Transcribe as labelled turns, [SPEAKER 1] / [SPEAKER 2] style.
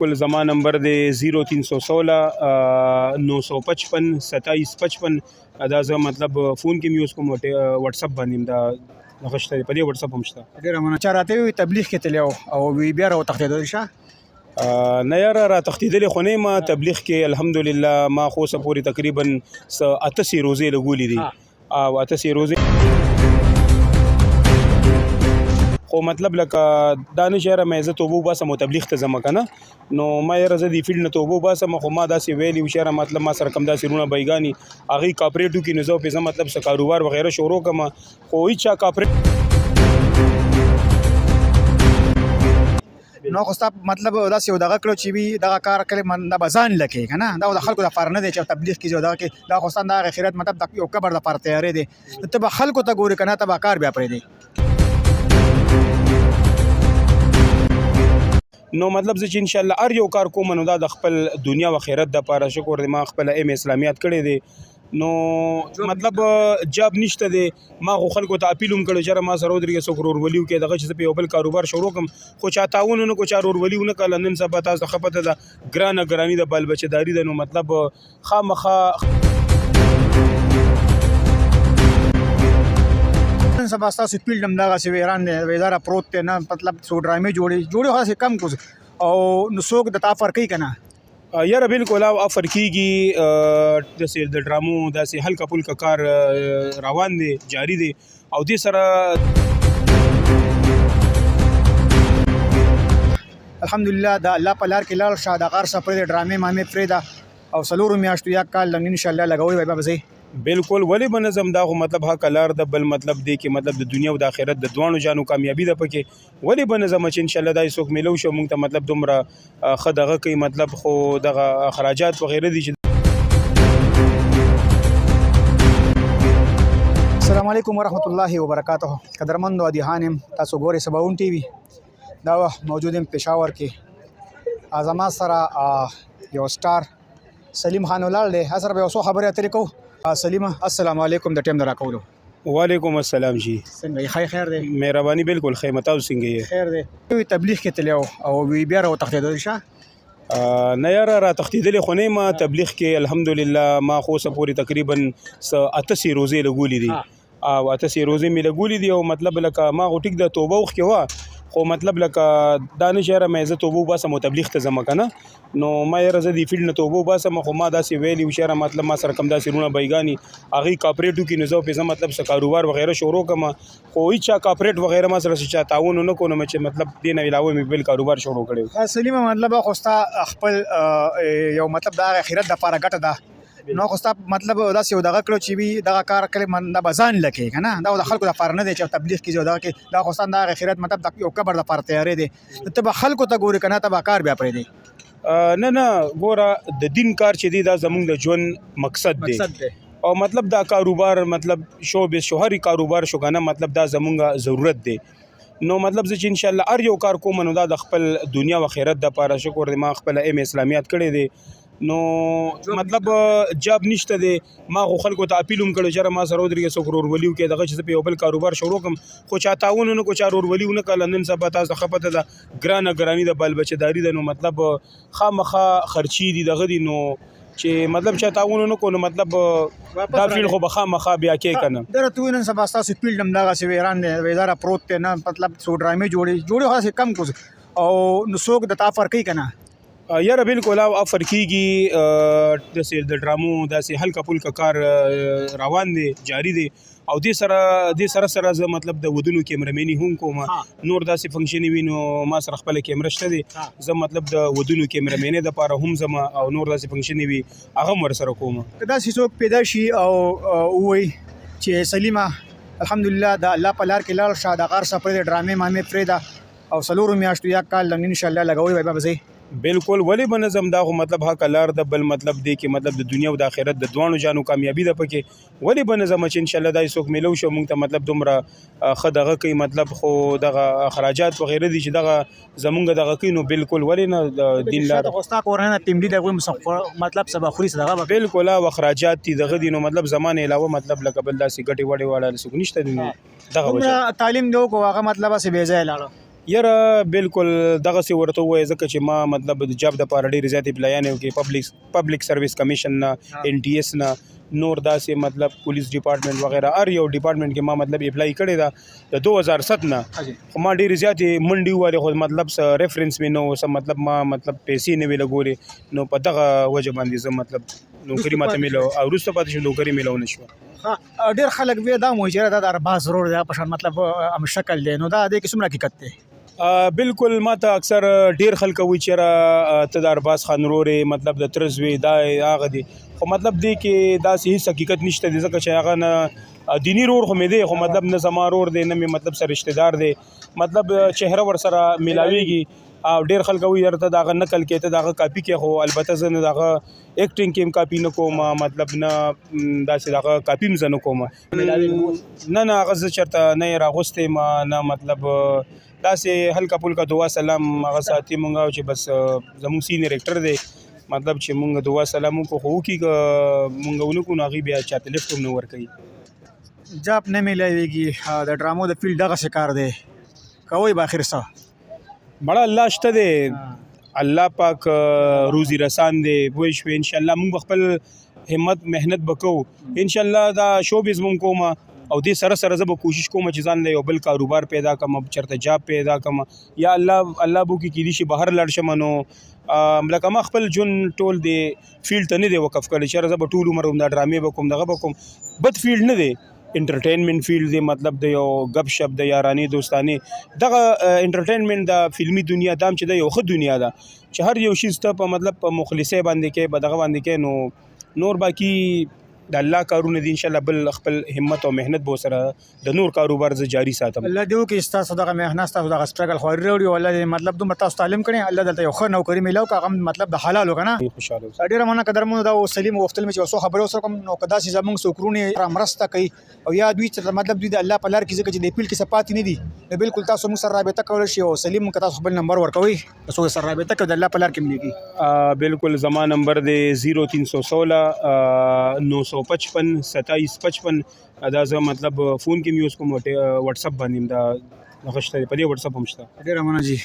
[SPEAKER 1] कुल ज़मा नंबर दे 0316 955 2755 دا زه مطلب فون کې یوز کوم واتساپ باندې دا نغشته په دې واتساپ هم شته.
[SPEAKER 2] ډېره مننه. چا راته وي تبلیغ کې تللی او بیا راوتښتېدل شه؟
[SPEAKER 1] نه یاره را تښتېدلې خو نه یم. تبلیغ کې الحمدلله ما خو اوسه پورې تقریبا 88 روزې لګولې دي او 88 روزې خو مطلب لکه دا نه چې یاره مې زه توبه وباسم او تبلیغ ته ځم که نه نو ما یاره زه دې فیلډ نه توبه وباسم خو ما داسې ویلي وو چې یاره مطلب ما سره کوم داسې رونه بیګاني هغوی کاپریټ وکړي نو زه پې زه مطلب څه کاروبار وغیره شروع کړم خو هېڅ چا کاپریټ
[SPEAKER 2] نو خو ستا مطلب داسې یو دغه کړو چې وي دغه کار کړی دا به ځان لکې که نه دا د خلکو دپاره نه دی چې تبلیغ کېږي او دغه کې دا خو ستا د هغې خیرات مطلب د یو قبر دپاره تیاری دی ته به خلکو ته ګورې که نه ته به کار بیا پرېږدې
[SPEAKER 1] نو مطلب زه چې انشاءالله هر یو کار کوم نو دا د خپل دنیا و خیرت دپاره شکر دی ما خپله ایم اسلامیات کړی دی نو مطلب جاب نشته دی ما خو خلکو ته اپیل هم کړی چې یاره ما سره ودرېږه څوک ورورولي وکړي دغه چې زه په یو بل کاروبار شروع کړم خو چا تعاون ونه کړو چا ورورولي ونه کړله نن سبا تاسو ته ښه پته ده ګرانه د بال بچهداري ده نو مطلب خامخا
[SPEAKER 2] نن سبا ستاسو فیلډ هم دغسې ویران دی ویداره پروت دی نه مطلب څو ډرامې جوړې خو داسې کم کړو او نو څوک د تا فرق کوي که نه
[SPEAKER 1] یاره بالکل او افر کېږي داسې د ډرامو داسې هلکه پلکه کار روان دی جاري دی او دې سره
[SPEAKER 2] الحمدلله د الله په لار کې لاړ شه د غار څه پرېږده ډرامې مامې پرېږده او څلورو میاشتو یا کال انشاءالله لګوئ بیا به ځئ
[SPEAKER 1] بالکل ولې به نظم دا خو مطلب حق لار ده بل مطلب دی کې مطلب د دنیا او د آخرت د دواړو جانو کامیابي ده پکې ولې به نظم چې انشاءالله دا څوک میلو شو موږ ته مطلب دومره ښه دغه کوي مطلب خو دغه اخراجات وغیره دي چې
[SPEAKER 2] السلام علیکم ورحمت الله وبرکاته. قدرمندو عادیان یم تاسو ګورئ سباون ټي وي دا موجود یم پېښور کې زما سره یو سټار سلیم خان ولاړ دی هغه سره به یو څو خبرې اترې کوو. سلیمه السلام علیکم د ټیم د راکولو.
[SPEAKER 1] وعلیکم السلام جی
[SPEAKER 2] څنګه یې خیر دی
[SPEAKER 1] مهرباني بالکل خیر تاسو څنګه یې
[SPEAKER 2] خیر دی تبلیغ کې تللی او بیا راوتښتېدل شه
[SPEAKER 1] نه یاره را تښتېدلې خو نه یم تبلیغ کې الحمدلله ما خو اوسه پورې تقریبا 88 روزې لګولې دي او 88 روزې مې لګولې دي او مطلب لکه ما خو ټیک د توبه وخت کې وه خو مطلب لکه دا نه چې یاره مې زه توبه وباسم او تبلیغ ته ځم که نه نو ما یاره زه دې فیلډ نه توبه وباسم خو ما داسې ویلي وو چې یاره مطلب ما سره کوم داسې رونه بیګاني هغوی کاپریټ وکړي نو زه پې زه مطلب څه کاروبار وغیره شروع کړم خو هېڅ چا کاپریټ وغیره ما سره چا تعاون ونه کړو نو مې چې مطلب دې نه علاوه مې بل کاروبار شروع کړی
[SPEAKER 2] سلیمه مطلب خو ستا خپل یو مطلب د هغې خیرت دپاره ګټه ده نو خو ستا مطلب داسې یو دغه کړو چې وي دغه کار کړی دا به ځان لکې که نه دا د خلکو دپاره نه دی چې تبلیغ کېږي او دغه کې دا خو ستا د هغې خیرت مطلب د یو قبر دپاره تیاری دی ته به خلکو ته ګورې که نه ته به کار بیا پرېږدې
[SPEAKER 1] نه ګوره د دین کار چې دی دا زموږ د ژوند مقصد دی او مطلب دا کاروبار مطلب شوهري کاروبار شو که نه مطلب دا زموږ ضرورت دی نو مطلب زه چې انشاءالله هر یو کار کوم نو دا د خپل دنیا و خیرت دپاره شکر دی ما خپله ایم اسلامیات کړی دی نو مطلب جاب نشته دی ما خو خلکو ته اپیل هم کړی چې یاره ما سره ودرېږه څوک ورورولي وکړي دغه چې زه په یو بل کاروبار شروع کړم خو چا تعاون ونه کړو چا ورورولي ونه کړله نن سبا تاسو ته ښه پته ده ګرانه د بال بچهداري ده نو مطلب خامخا خرچي دي دغه دي نو چې مطلب چا تعاون ونه کړو نو مطلب دا فیلډ خو به خامخا بیا کې که نه
[SPEAKER 2] دره ته نن سبا ستاسو فیلډ هم دغسې ویران دی ویداره پروت دی نه مطلب څو ډرامې جوړې خو داسې کم کړو او نو څوک د تا فرق کوي که نه
[SPEAKER 1] یاره بالکل او افر کېږي داسې د ډرامو داسې هلکه پلکه کار روان دی جاري دی او دې سره زه مطلب د ودونو کیمرمیني هم کوم نور داسې فنکشنې وي نو ما سره خپله کیمره شته دی زه مطلب د ودونو کیمرمینۍ دپاره هم ځم او نور داسې فنکشنې وي هغه هم ورسره کوم
[SPEAKER 2] که داسې څوک پیدا شي او ووایي چې سلیمه الحمدلله د الله په لار کې لاړ شه د غار څه پرېږده ډرامې مامې پرېږده او څلورو میاشتو یا کال انشاءالله لګوئ بیا به ځئ
[SPEAKER 1] بالکل ولې به نظم دا خو مطلب حق لار ده بل مطلب دی کې مطلب د دنیا او د آخرت د دواړو جانو کامیابي ده پکې ولې به نظم چې انشاءالله دا څوک میلو شو موږ ته مطلب دومره ښه دغه کوي مطلب خو دغه اخراجات وغیره دي چې دغه زمونږ دغه کوي نو بالکل ولې نه د دین لار
[SPEAKER 2] ستا کورنۍ ټیم دی دغه مطلب سبا خوري دغه
[SPEAKER 1] بالکل او اخراجات دي دغه دي نو مطلب زمانه علاوه مطلب لکه بل داسې ګټې وړې واړه څوک نشته دي دغه
[SPEAKER 2] تعلیم دی کو هغه مطلب سه بې ځای لاړه
[SPEAKER 1] یاره بالکل دغسې ورته ووایه ځکه چې ما مطلب د جاب دپاره ډېرې زیاتې اپلایانې وکړې پبلیک سروس کمیشن نه NTS نه نور داسې مطلب پولیس ډپارټمنټ وغیره هر یو ډپارټمنټ کې ما مطلب اپلای کړی ده د 2007 نه خو ما ډېرې زیاتې منډې ووهلې خو مطلب څه ریفرنس مې نه و څه مطلب ما مطلب پیسې نه وې لګولې نو په دغه وجه باندې زه مطلب نوکري ماته میلو او وروسته پاتې شوم نوکري میلو نه شوه.
[SPEAKER 2] ډېر خلک وی دا وایي چې دا د ارباز روډ دی په شان مطلب شکل دی نو دا د کې څومره حقیقت دی؟
[SPEAKER 1] بالکل ما ته اکثر ډیر خلک وایي چې را ته د ارباز خان ورورې مطلب د تره زوی دا هغه دی خو مطلب دی کې داسې هېڅ حقیقت نشته دی ځکه چې هغه نه دیني رور خو مې دی خو مطلب نه زما رور دی نه مې مطلب سره رشته دار دی مطلب چهره ورسره میلاویږي او ډیر خلک وایي یاره ته د هغه نقل کې ته د هغه کاپي کې خو البته زه نه د هغه ایکټینګ کې هم کاپي نه کوم مطلب نه داسې د هغه کاپي هم زه نه کوم نه هغه زه چېرته نه یې راغوستی ما نه مطلب داسې هلکه پلکه دعا سلام هغه ساتي مونږ چې بس زموږ سینیر ایکټر دی مطلب چې مونږ دعا سلام وکړو خو وکړي که مونږ ونه کړو نو هغوی بیا چاته لیفټ هم نه ورکوي.
[SPEAKER 2] جاب نه میلاویږي د ډرامو د فیلډ دغسې کار دی کوئ به آخر څه
[SPEAKER 1] بڑا الله شته دی الله پاک روزي رسان دی پوه شوې انشاءالله مونږ به خپل همت محنت به کوو انشاءالله دا شوبیز مونږ کومه او دې سره سره زه به کوشش کوم چې ځان له یو بل کاروبار پیدا کړم چېرته جاب پیدا کړم یا الله به وکړي کیدای شي بهر لاړ شم نو لکه ما خپل ژوند ټول دی فیلډ ته نه دی وقف کړی چېرې زه به ټول عمر همدا ډرامې به کوم دغه به کوم بد فیلډ نه دی انټرټینمنټ فیلډ دی مطلب د یو ګپ شپ د یارانې دوستانې دغه انټرټینمنټ د فلمي دنیا دا هم چې د یو ښه دنیا ده چې هر یو شیز ته په مطلب په مخلصۍ باندې کې به دغه باندې کې نو نور باقي د الله کارونه دي انشاءالله بل خپل همت او محنت به سره د نور کاروبار زه جاري ساتم.
[SPEAKER 2] الله دې وکړي ستاسو دغه محنت ستاسو دغه سټرګل خواري راوړي او الله دې مطلب دومره تاسو تعلیم کړي الله دلته یو ښه نوکري میلاو که هغه مطلب د حلال وکړه نه
[SPEAKER 1] خوشحاله اوسئ.
[SPEAKER 2] ډېره مننه قدرمنو دا سلیم غوښتل مې چې یو څو خبرې ورسره کوم نو که داسې زموږ څوک وروڼې را مرسته کوي او یا دوی چې مطلب دوی د الله په لار کې ځکه چې د پیل کې څه پاتې نه دي نو بالکل تاسو موږ سره رابطه کولی شئ او سلیم که تاسو خپل نمبر ورکوئ که څوک سره رابطه کوي د الله په لار کې ملیږي.
[SPEAKER 1] بالکل زما نمبر دی 0316 955 2755 دا زه مطلب فون کې یوز کوم واتساپ باندې دا نغشته په دې واتساپ هم شته.
[SPEAKER 2] ډېره مننه جی.